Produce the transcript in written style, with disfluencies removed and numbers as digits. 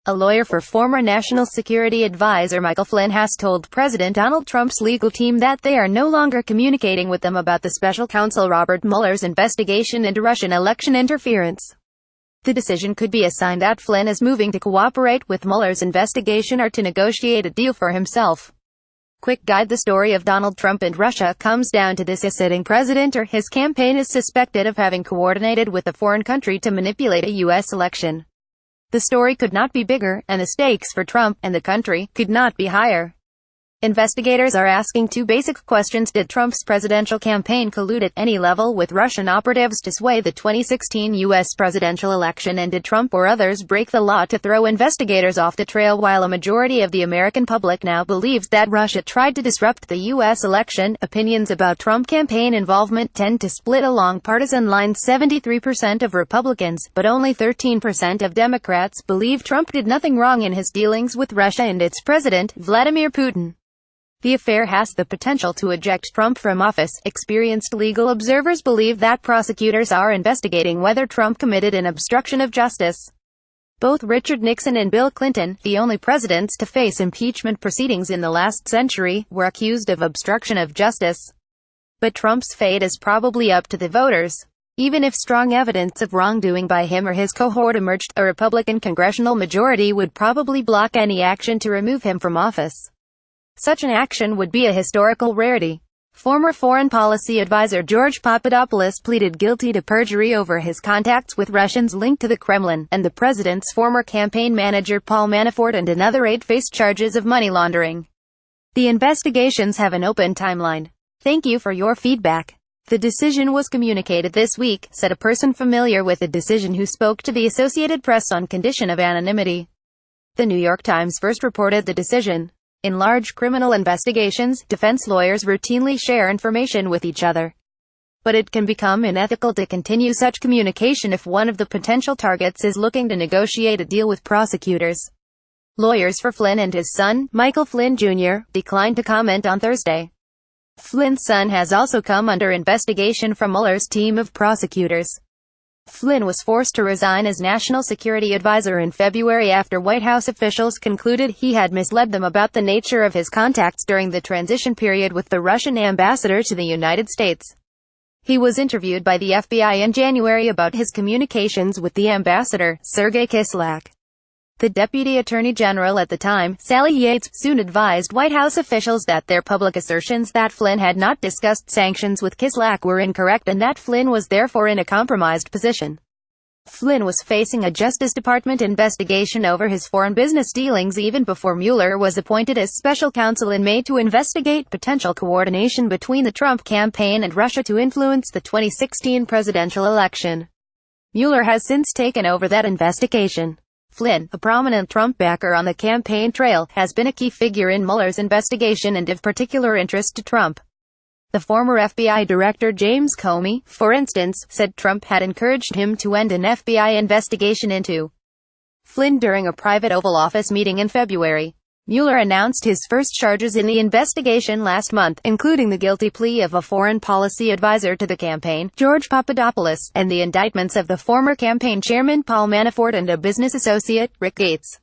A lawyer for former National Security Advisor Michael Flynn has told President Donald Trump's legal team that they are no longer communicating with them about the special counsel Robert Mueller's investigation into Russian election interference. The decision could be a sign that Flynn is moving to cooperate with Mueller's investigation or to negotiate a deal for himself. Quick guide: the story of Donald Trump and Russia comes down to this: a sitting president or his campaign is suspected of having coordinated with a foreign country to manipulate a U.S. election. The story could not be bigger, and the stakes for Trump and the country could not be higher. Investigators are asking two basic questions. Did Trump's presidential campaign collude at any level with Russian operatives to sway the 2016 U.S. presidential election, and did Trump or others break the law to throw investigators off the trail? While a majority of the American public now believes that Russia tried to disrupt the U.S. election, opinions about Trump campaign involvement tend to split along partisan lines. 73% of Republicans, but only 13% of Democrats, believe Trump did nothing wrong in his dealings with Russia and its president, Vladimir Putin. The affair has the potential to eject Trump from office. Experienced legal observers believe that prosecutors are investigating whether Trump committed an obstruction of justice. Both Richard Nixon and Bill Clinton, the only presidents to face impeachment proceedings in the last century, were accused of obstruction of justice. But Trump's fate is probably up to the voters. Even if strong evidence of wrongdoing by him or his cohort emerged, a Republican congressional majority would probably block any action to remove him from office. Such an action would be a historical rarity. Former foreign policy advisor George Papadopoulos pleaded guilty to perjury over his contacts with Russians linked to the Kremlin, and the president's former campaign manager Paul Manafort and another 8 face charges of money laundering. The investigations have an open timeline. Thank you for your feedback. The decision was communicated this week, said a person familiar with the decision who spoke to the Associated Press on condition of anonymity. The New York Times first reported the decision. In large criminal investigations, defense lawyers routinely share information with each other. But it can become unethical to continue such communication if one of the potential targets is looking to negotiate a deal with prosecutors. Lawyers for Flynn and his son, Michael Flynn Jr., declined to comment on Thursday. Flynn's son has also come under investigation from Mueller's team of prosecutors. Flynn was forced to resign as National Security Advisor in February after White House officials concluded he had misled them about the nature of his contacts during the transition period with the Russian ambassador to the United States. He was interviewed by the FBI in January about his communications with the ambassador, Sergei Kislyak. The Deputy Attorney General at the time, Sally Yates, soon advised White House officials that their public assertions that Flynn had not discussed sanctions with Kislyak were incorrect and that Flynn was therefore in a compromised position. Flynn was facing a Justice Department investigation over his foreign business dealings even before Mueller was appointed as special counsel in May to investigate potential coordination between the Trump campaign and Russia to influence the 2016 presidential election. Mueller has since taken over that investigation. Flynn, a prominent Trump backer on the campaign trail, has been a key figure in Mueller's investigation and of particular interest to Trump. The former FBI Director James Comey, for instance, said Trump had encouraged him to end an FBI investigation into Flynn during a private Oval Office meeting in February. Mueller announced his first charges in the investigation last month, including the guilty plea of a foreign policy advisor to the campaign, George Papadopoulos, and the indictments of the former campaign chairman Paul Manafort and a business associate, Rick Gates.